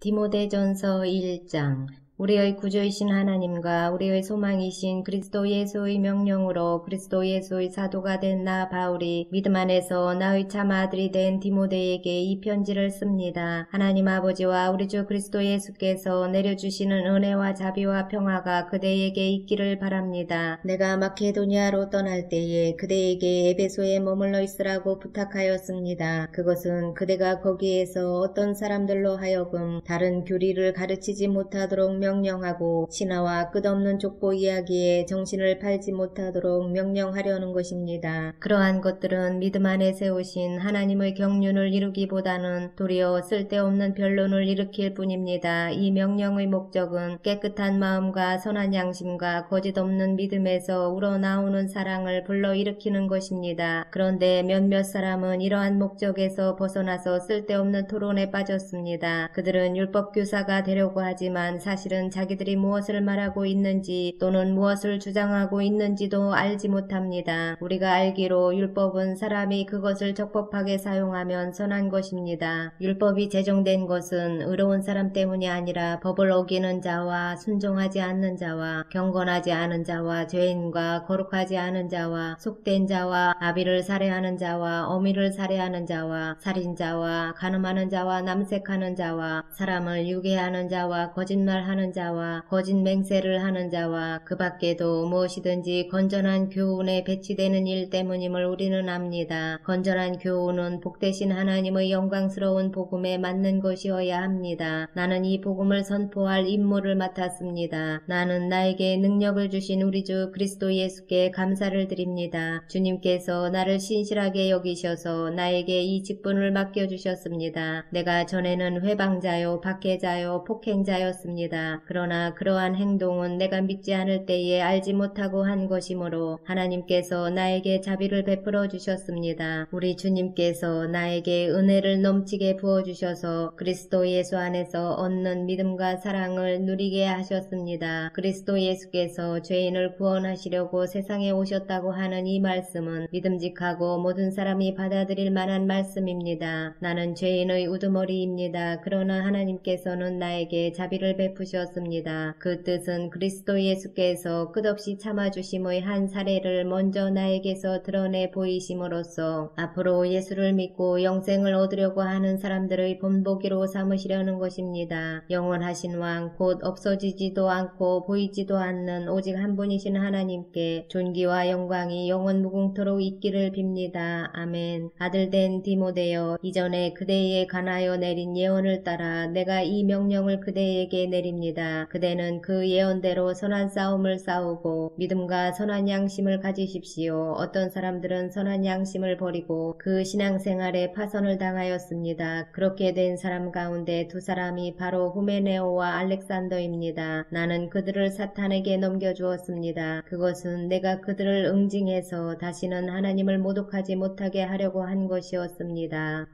디모데전서 1장. 우리의 구주이신 하나님과 우리의 소망이신 그리스도 예수의 명령으로 그리스도 예수의 사도가 된 나 바울이 믿음 안에서 나의 참 아들이 된 디모데에게 이 편지를 씁니다. 하나님 아버지와 우리 주 그리스도 예수께서 내려주시는 은혜와 자비와 평화가 그대에게 있기를 바랍니다. 내가 마케도니아로 떠날 때에 그대에게 에베소에 머물러 있으라고 부탁하였습니다. 그것은 그대가 거기에서 어떤 사람들로 하여금 다른 교리를 가르치지 못하도록 명령하고 신화와 끝없는 족보 이야기에 정신을 팔지 못하도록 명령하려는 것입니다. 그러한 것들은 믿음 안에 세우신 하나님의 경륜을 이루기보다는 도리어 쓸데없는 변론을 일으킬 뿐입니다. 이 명령의 목적은 깨끗한 마음과 선한 양심과 거짓 없는 믿음에서 우러나오는 사랑을 불러일으키는 것입니다. 그런데 몇몇 사람은 이러한 목적에서 벗어나서 쓸데없는 토론에 빠졌습니다. 그들은 율법교사가 되려고 하지만 사실은 자기들이 무엇을 말하고 있는지 또는 무엇을 주장하고 있는지도 알지 못합니다. 우리가 알기로 율법은 사람이 그것을 적법하게 사용하면 선한 것입니다. 율법이 제정된 것은 의로운 사람 때문이 아니라 법을 어기는 자와 순종하지 않는 자와 경건하지 않은 자와 죄인과 거룩하지 않은 자와 속된 자와 아비를 살해하는 자와 어미를 살해하는 자와 살인자와 간음하는 자와 남색하는 자와 사람을 유괴하는 자와 거짓말하는 자와 거짓 맹세를 하는 자와 그 밖에도 무엇이든지 건전한 교훈에 배치되는 일 때문임을 우리는 압니다. 건전한 교훈은 복되신 하나님의 영광스러운 복음에 맞는 것이어야 합니다. 나는 이 복음을 선포할 임무를 맡았습니다. 나는 나에게 능력을 주신 우리 주 그리스도 예수께 감사를 드립니다. 주님께서 나를 신실하게 여기셔서 나에게 이 직분을 맡겨주셨습니다. 내가 전에는 회방자요 박해자요 폭행자였습니다. 그러나 그러한 행동은 내가 믿지 않을 때에 알지 못하고 한 것이므로 하나님께서 나에게 자비를 베풀어 주셨습니다. 우리 주님께서 나에게 은혜를 넘치게 부어주셔서 그리스도 예수 안에서 얻는 믿음과 사랑을 누리게 하셨습니다. 그리스도 예수께서 죄인을 구원하시려고 세상에 오셨다고 하는 이 말씀은 믿음직하고 모든 사람이 받아들일 만한 말씀입니다. 나는 죄인의 우두머리입니다. 그러나 하나님께서는 나에게 자비를 베푸셨습니다. 그 뜻은 그리스도 예수께서 끝없이 참아주심의 한 사례를 먼저 나에게서 드러내 보이심으로써 앞으로 예수를 믿고 영생을 얻으려고 하는 사람들의 본보기로 삼으시려는 것입니다. 영원하신 왕 곧 없어지지도 않고 보이지도 않는 오직 한 분이신 하나님께 존귀와 영광이 영원 무궁토록 있기를 빕니다. 아멘. 아들된 디모데여, 이전에 그대에 관하여 내린 예언을 따라 내가 이 명령을 그대에게 내립니다. 그대는 그 예언대로 선한 싸움을 싸우고 믿음과 선한 양심을 가지십시오. 어떤 사람들은 선한 양심을 버리고 그 신앙생활에 파선을 당하였습니다. 그렇게 된 사람 가운데 두 사람이 바로 후메네오와 알렉산더입니다. 나는 그들을 사탄에게 넘겨주었습니다. 그것은 내가 그들을 응징해서 다시는 하나님을 모독하지 못하게 하려고 한 것이었습니다.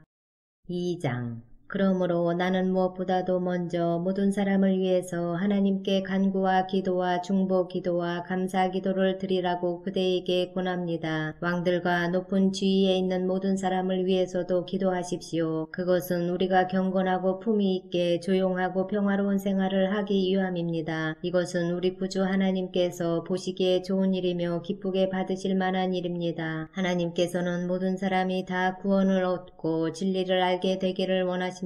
2장. 그러므로 나는 무엇보다도 먼저 모든 사람을 위해서 하나님께 간구와 기도와 중보 기도와 감사 기도를 드리라고 그대에게 권합니다. 왕들과 높은 지위에 있는 모든 사람을 위해서도 기도하십시오. 그것은 우리가 경건하고 품위 있게 조용하고 평화로운 생활을 하기 위함입니다. 이것은 우리 구주 하나님께서 보시기에 좋은 일이며 기쁘게 받으실 만한 일입니다. 하나님께서는 모든 사람이 다 구원을 얻고 진리를 알게 되기를 원하십니다.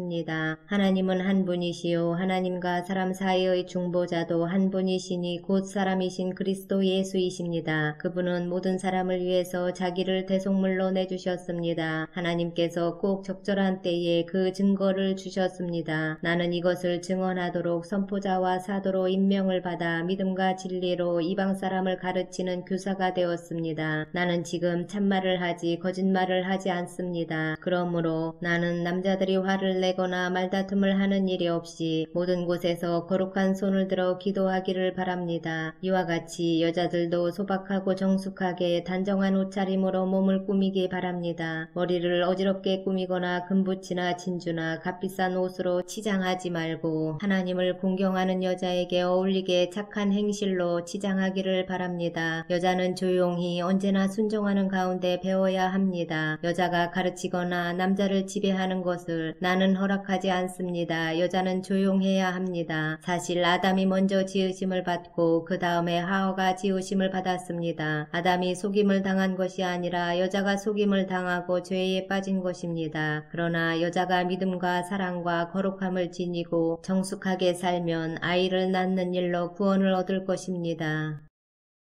하나님은 한 분이시요 하나님과 사람 사이의 중보자도 한 분이시니 곧 사람이신 그리스도 예수이십니다. 그분은 모든 사람을 위해서 자기를 대속물로 내주셨습니다. 하나님께서 꼭 적절한 때에 그 증거를 주셨습니다. 나는 이것을 증언하도록 선포자와 사도로 임명을 받아 믿음과 진리로 이방 사람을 가르치는 교사가 되었습니다. 나는 지금 참말을 하지 거짓말을 하지 않습니다. 그러므로 나는 남자들이 화를 내거나 말다툼을 하는 일이 없이 모든 곳에서 거룩한 손을 들어 기도하기를 바랍니다. 이와 같이 여자들도 소박하고 정숙하게 단정한 옷차림으로 몸을 꾸미기 바랍니다. 머리를 어지럽게 꾸미거나 금붙이나 진주나 값비싼 옷으로 치장하지 말고 하나님을 공경하는 여자에게 어울리게 착한 행실로 치장하기를 바랍니다. 여자는 조용히 언제나 순종하는 가운데 배워야 합니다. 여자가 가르치거나 남자를 지배하는 것을 나는 하나님은 허락하지 않습니다. 여자는 조용해야 합니다. 사실 아담이 먼저 지으심을 받고 그 다음에 하와가 지으심을 받았습니다. 아담이 속임을 당한 것이 아니라 여자가 속임을 당하고 죄에 빠진 것입니다. 그러나 여자가 믿음과 사랑과 거룩함을 지니고 정숙하게 살면 아이를 낳는 일로 구원을 얻을 것입니다.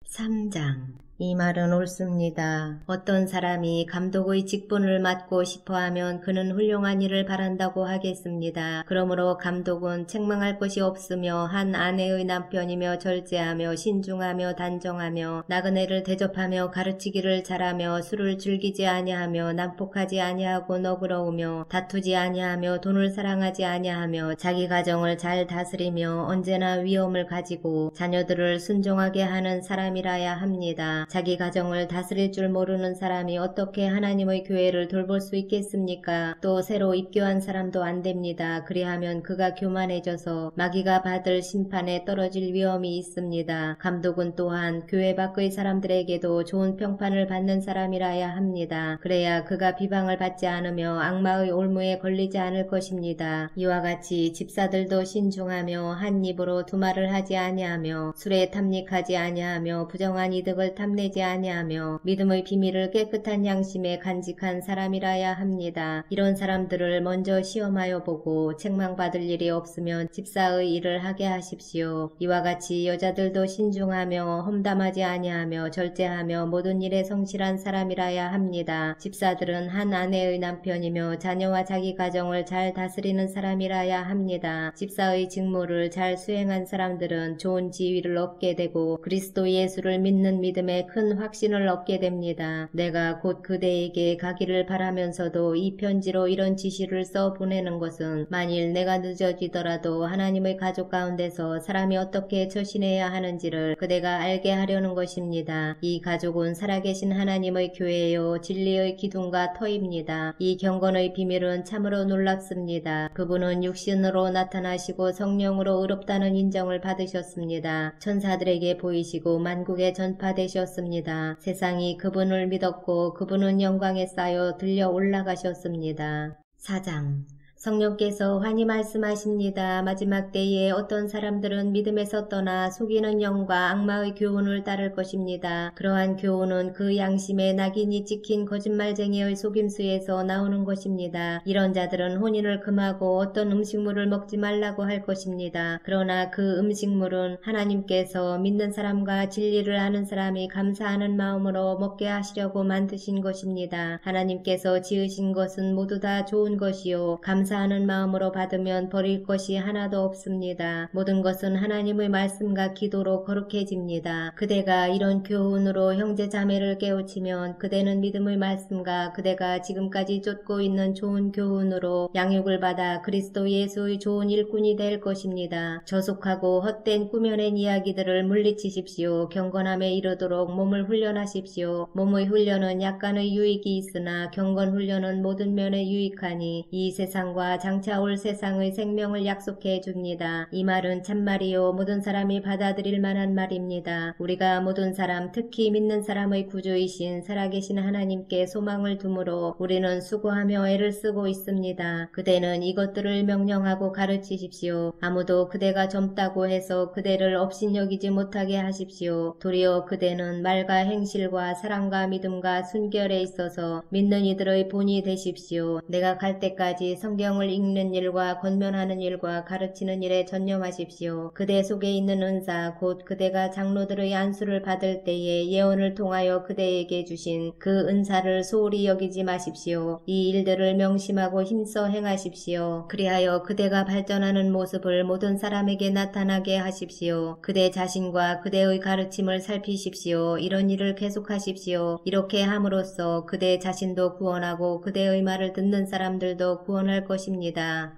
3장. 이 말은 옳습니다. 어떤 사람이 감독의 직분을 맡고 싶어하면 그는 훌륭한 일을 바란다고 하겠습니다. 그러므로 감독은 책망할 것이 없으며 한 아내의 남편이며 절제하며 신중하며 단정하며 나그네를 대접하며 가르치기를 잘하며 술을 즐기지 아니하며 난폭하지 아니하고 너그러우며 다투지 아니하며 돈을 사랑하지 아니하며 자기 가정을 잘 다스리며 언제나 위엄을 가지고 자녀들을 순종하게 하는 사람이라야 합니다. 자기 가정을 다스릴 줄 모르는 사람이 어떻게 하나님의 교회를 돌볼 수 있겠습니까? 또 새로 입교한 사람도 안 됩니다. 그리하면 그가 교만해져서 마귀가 받을 심판에 떨어질 위험이 있습니다. 감독은 또한 교회 밖의 사람들에게도 좋은 평판을 받는 사람이라야 합니다. 그래야 그가 비방을 받지 않으며 악마의 올무에 걸리지 않을 것입니다. 이와 같이 집사들도 신중하며 한 입으로 두 말을 하지 아니하며 술에 탐닉하지 아니하며 부정한 이득을 탐내지 아니하며 믿음의 비밀을 깨끗한 양심에 간직한 사람이라야 합니다. 이런 사람들을 먼저 시험하여 보고 책망받을 일이 없으면 집사의 일을 하게 하십시오. 이와 같이 여자들도 신중하며 험담하지 아니하며 절제하며 모든 일에 성실한 사람이라야 합니다. 집사들은 한 아내의 남편이며 자녀와 자기 가정을 잘 다스리는 사람이라야 합니다. 집사의 직무를 잘 수행한 사람들은 좋은 지위를 얻게 되고 그리스도 예수를 믿는 믿음에 큰 확신을 얻게 됩니다. 내가 곧 그대에게 가기를 바라면서도 이 편지로 이런 지시를 써 보내는 것은 만일 내가 늦어지더라도 하나님의 가족 가운데서 사람이 어떻게 처신해야 하는지를 그대가 알게 하려는 것입니다. 이 가족은 살아계신 하나님의 교회요 진리의 기둥과 터입니다. 이 경건의 비밀은 참으로 놀랍습니다. 그분은 육신으로 나타나시고 성령으로 의롭다는 인정을 받으셨습니다. 천사들에게 보이시고 만국에 전파되셨습니다. 세상이 그분을 믿었고 그분은 영광에 쌓여 들려 올라가셨습니다. 4장. 성령께서 환히 말씀하십니다. 마지막 때에 어떤 사람들은 믿음에서 떠나 속이는 영과 악마의 교훈을 따를 것입니다. 그러한 교훈은 그 양심에 낙인이 찍힌 거짓말쟁이의 속임수에서 나오는 것입니다. 이런 자들은 혼인을 금하고 어떤 음식물을 먹지 말라고 할 것입니다. 그러나 그 음식물은 하나님께서 믿는 사람과 진리를 아는 사람이 감사하는 마음으로 먹게 하시려고 만드신 것입니다. 하나님께서 지으신 것은 모두 다 좋은 것이요 감사하는 마음으로 받으면 버릴 것이 하나도 없습니다. 모든 것은 하나님의 말씀과 기도로 거룩해집니다. 그대가 이런 교훈으로 형제 자매를 깨우치면 그대는 믿음의 말씀과 그대가 지금까지 쫓고 있는 좋은 교훈으로 양육을 받아 그리스도 예수의 좋은 일꾼이 될 것입니다. 저속하고 헛된 꾸며낸 이야기들을 물리치십시오. 경건함에 이르도록 몸을 훈련하십시오. 몸의 훈련은 약간의 유익이 있으나 경건 훈련은 모든 면에 유익하니 이 세상과 장차 올 세상의 생명을 약속해 줍니다. 이 말은 참말이요 모든 사람이 받아들일 만한 말입니다. 우리가 모든 사람 특히 믿는 사람의 구주이신 살아계신 하나님께 소망을 두므로 우리는 수고하며 애를 쓰고 있습니다. 그대는 이것들을 명령하고 가르치십시오. 아무도 그대가 젊다고 해서 그대를 업신여기지 못하게 하십시오. 도리어 그대는 말과 행실과 사랑과 믿음과 순결에 있어서 믿는 이들의 본이 되십시오. 내가 갈 때까지 성경을 읽는 일과 권면하는 일과 가르치는 일에 전념하십시오. 그대 속에 있는 은사 곧 그대가 장로들의 안수를 받을 때에 예언을 통하여 그대에게 주신 그 은사를 소홀히 여기지 마십시오. 이 일들을 명심하고 힘써 행하십시오. 그리하여 그대가 발전하는 모습을 모든 사람에게 나타나게 하십시오. 그대 자신과 그대의 가르침을 살피십시오. 이런 일을 계속하십시오. 이렇게 함으로써 그대 자신도 구원하고 그대의 말을 듣는 사람들도 구원할 것입니다.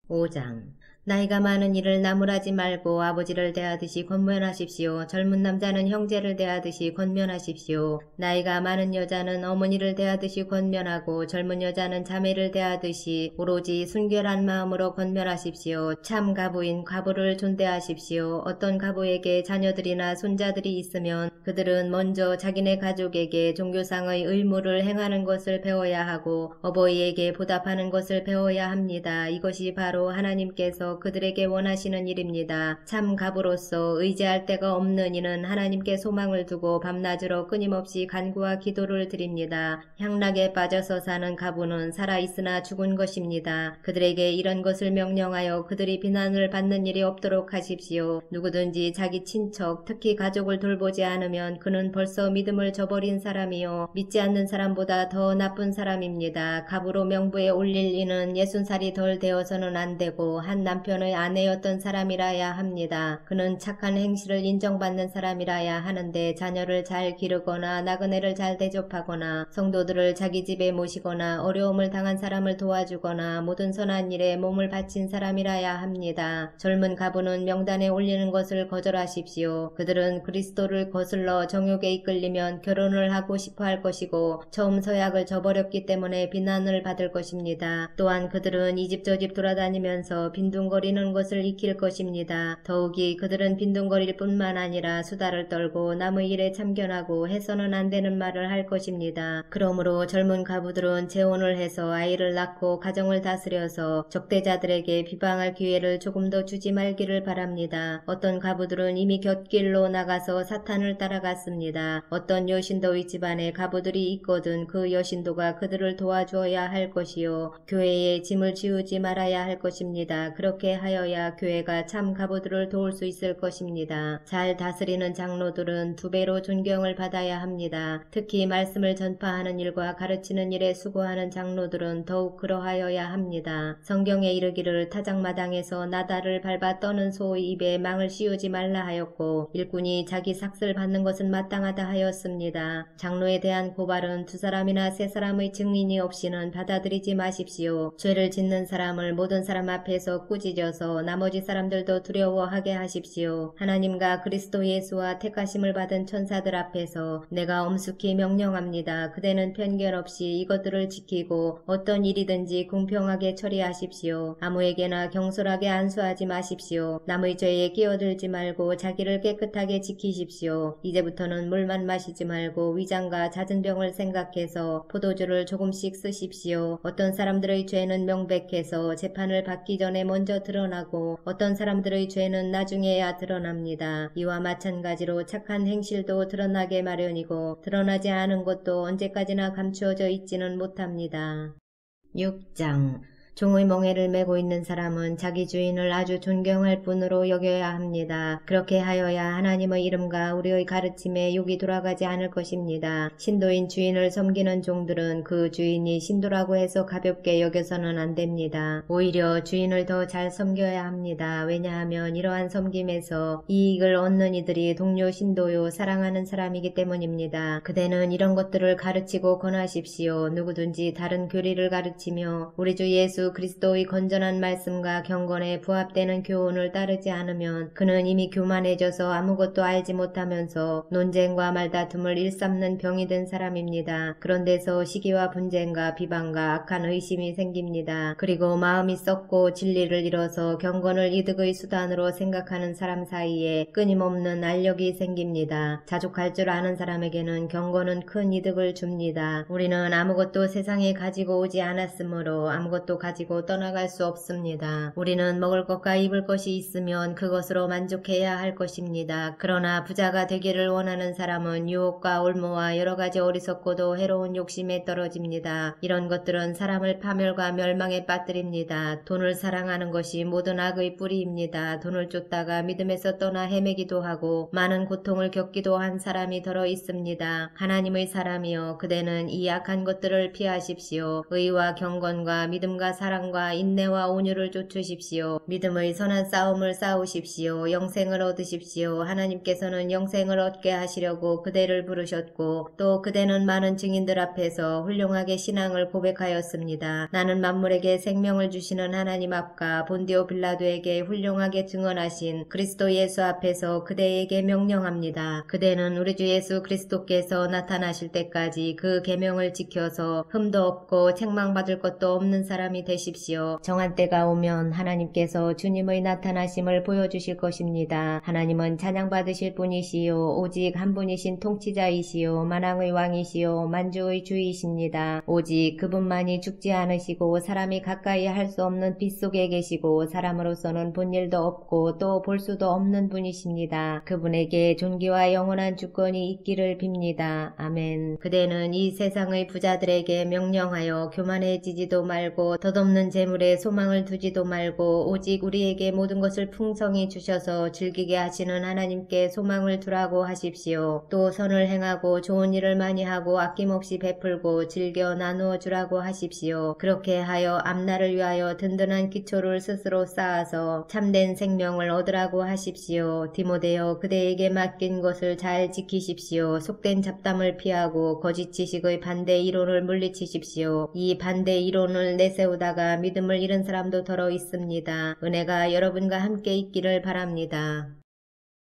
5장. 나이가 많은 이를 나무라지 말고 아버지를 대하듯이 권면하십시오. 젊은 남자는 형제를 대하듯이 권면하십시오. 나이가 많은 여자는 어머니를 대하듯이 권면하고 젊은 여자는 자매를 대하듯이 오로지 순결한 마음으로 권면하십시오. 참 가부인 과부를 존대하십시오. 어떤 가부에게 자녀들이나 손자들이 있으면 그들은 먼저 자기네 가족에게 종교상의 의무를 행하는 것을 배워야 하고 어버이에게 보답하는 것을 배워야 합니다. 이것이 바로 하나님께서 그들에게 원하시는 일입니다. 참 가부로서 의지할 데가 없는 이는 하나님께 소망을 두고 밤낮으로 끊임없이 간구와 기도를 드립니다. 향락에 빠져서 사는 가부는 살아있으나 죽은 것입니다. 그들에게 이런 것을 명령하여 그들이 비난을 받는 일이 없도록 하십시오. 누구든지 자기 친척, 특히 가족을 돌보지 않으면 그는 벌써 믿음을 저버린 사람이요 믿지 않는 사람보다 더 나쁜 사람입니다. 가부로 명부에 올릴 이는 60살이 덜 되어서는 안 되고 한 남편의 아내였던 사람이라야 합니다. 그는 착한 행실을 인정받는 사람이라야 하는데 자녀를 잘 기르거나 나그네를 잘 대접하거나 성도들을 자기 집에 모시거나 어려움을 당한 사람을 도와주거나 모든 선한 일에 몸을 바친 사람이라야 합니다. 젊은 가부는 명단에 올리는 것을 거절하십시오. 그들은 그리스도를 거슬러 정욕에 이끌리면 결혼을 하고 싶어 할 것이고 처음 서약을 저버렸기 때문에 비난을 받을 것입니다. 또한 그들은 이 집 저 집 돌아다니면서 빈둥거리는 것을 익힐 것입니다. 더욱이 그들은 빈둥거릴 뿐만 아니라 수다를 떨고 남의 일에 참견하고 해서는 안 되는 말을 할 것입니다. 그러므로 젊은 가부들은 재혼을 해서 아이를 낳고 가정을 다스려서 적대자들에게 비방할 기회를 조금 더 주지 말기를 바랍니다. 어떤 가부들은 이미 곁길로 나가서 사탄을 따라갔습니다. 어떤 여신도의 집안에 가부들이 있거든 그 여신도가 그들을 도와주어야 할 것이요 교회에 짐을 지우지 말아야 할 것입니다. 그렇게 하여야 교회가 참 가부들을 도울 수 있을 것입니다. 잘 다스리는 장로들은 2배로 존경을 받아야 합니다. 특히 말씀을 전파하는 일과 가르치는 일에 수고하는 장로들은 더욱 그러하여야 합니다. 성경에 이르기를 타작마당에서 나다를 밟아 떠는 소의 입에 망을 씌우지 말라 하였고 일꾼이 자기 삭슬 받는 것은 마땅하다 하였습니다. 장로에 대한 고발은 2사람이나 3사람의 증인이 없이는 받아들이지 마십시오. 죄를 짓는 사람을 모든 사람 앞에서 꾸짖어서 나머지 사람들도 두려워하게 하십시오. 하나님과 그리스도 예수와 택하심을 받은 천사들 앞에서 내가 엄숙히 명령합니다. 그대는 편견 없이 이것들을 지키고 어떤 일이든지 공평하게 처리하십시오. 아무에게나 경솔하게 안수하지 마십시오. 남의 죄에 끼어들지 말고 자기를 깨끗하게 지키십시오. 이제부터는 물만 마시지 말고 위장과 잦은 병을 생각해서 포도주를 조금씩 쓰십시오. 어떤 사람들의 죄는 명백해서 재판을 받기 전에 먼저 드러나고 어떤 사람들의 죄는 나중에야 드러납니다. 이와 마찬가지로 착한 행실도 드러나게 마련이고 드러나지 않은 것도 언제까지나 감추어져 있지는 못합니다. 6장 종의 멍에를 메고 있는 사람은 자기 주인을 아주 존경할 뿐으로 여겨야 합니다. 그렇게 하여야 하나님의 이름과 우리의 가르침에 욕이 돌아가지 않을 것입니다. 신도인 주인을 섬기는 종들은 그 주인이 신도라고 해서 가볍게 여겨서는 안 됩니다. 오히려 주인을 더 잘 섬겨야 합니다. 왜냐하면 이러한 섬김에서 이익을 얻는 이들이 동료 신도요 사랑하는 사람이기 때문입니다. 그대는 이런 것들을 가르치고 권하십시오. 누구든지 다른 교리를 가르치며 우리 주 예수 그리스도의 건전한 말씀과 경건에 부합되는 교훈을 따르지 않으면 그는 이미 교만해져서 아무것도 알지 못하면서 논쟁과 말다툼을 일삼는 병이 된 사람입니다. 그런 데서 시기와 분쟁과 비방과 악한 의심이 생깁니다. 그리고 마음이 썩고 진리를 잃어서 경건을 이득의 수단으로 생각하는 사람 사이에 끊임없는 알력이 생깁니다. 자족할 줄 아는 사람에게는 경건은 큰 이득을 줍니다. 우리는 아무것도 세상에 가지고 오지 않았으므로 아무것도 가지고 떠나갈 수 없습니다. 우리는 먹을 것과 입을 것이 있으면 그것으로 만족해야 할 것입니다. 그러나 부자가 되기를 원하는 사람은 유혹과 올무와 여러가지 어리석고도 해로운 욕심에 떨어집니다. 이런 것들은 사람을 파멸과 멸망에 빠뜨립니다. 돈을 사랑하는 것이 모든 악의 뿌리입니다. 돈을 쫓다가 믿음에서 떠나 헤매기도 하고 많은 고통을 겪기도 한 사람이 더러 있습니다. 하나님의 사람이여 그대는 이 악한 것들을 피하십시오. 의와 경건과 믿음과 사랑과 인내와 온유를 좇으십시오. 믿음의 선한 싸움을 싸우십시오. 영생을 얻으십시오. 하나님께서는 영생을 얻게 하시려고 그대를 부르셨고 또 그대는 많은 증인들 앞에서 훌륭하게 신앙을 고백하였습니다. 나는 만물에게 생명을 주시는 하나님 앞과 본디오 빌라도에게 훌륭하게 증언하신 그리스도 예수 앞에서 그대에게 명령합니다. 그대는 우리 주 예수 그리스도께서 나타나실 때까지 그 계명을 지켜서 흠도 없고 책망받을 것도 없는 사람이 되십시오. 정한 때가 오면 하나님께서 주님의 나타나심을 보여주실 것입니다. 하나님은 찬양받으실 분이시요 오직 한 분이신 통치자이시요 만왕의 왕이시요 만주의 주이십니다. 오직 그분만이 죽지 않으시고 사람이 가까이 할 수 없는 빛 속에 계시고 사람으로서는 본 일도 없고 또 볼 수도 없는 분이십니다. 그분에게 존귀와 영원한 주권이 있기를 빕니다. 아멘. 그대는 이 세상의 부자들에게 명령하여 교만해지지도 말고 덧없는 재물에 소망을 두지도 말고 오직 우리에게 모든 것을 풍성히 주셔서 즐기게 하시는 하나님께 소망을 두라고 하십시오. 또 선을 행하고 좋은 일을 많이 하고 아낌없이 베풀고 즐겨 나누어 주라고 하십시오. 그렇게 하여 앞날을 위하여 든든한 기초를 스스로 쌓아서 참된 생명을 얻으라고 하십시오. 디모데여 그대에게 맡긴 것을 잘 지키십시오. 속된 잡담을 피하고 거짓 지식의 반대 이론을 물리치십시오. 이 반대 이론을 내세우다가 믿음을 잃은 사람도 더러 있습니다. 은혜가 여러분과 함께 있기를 바랍니다.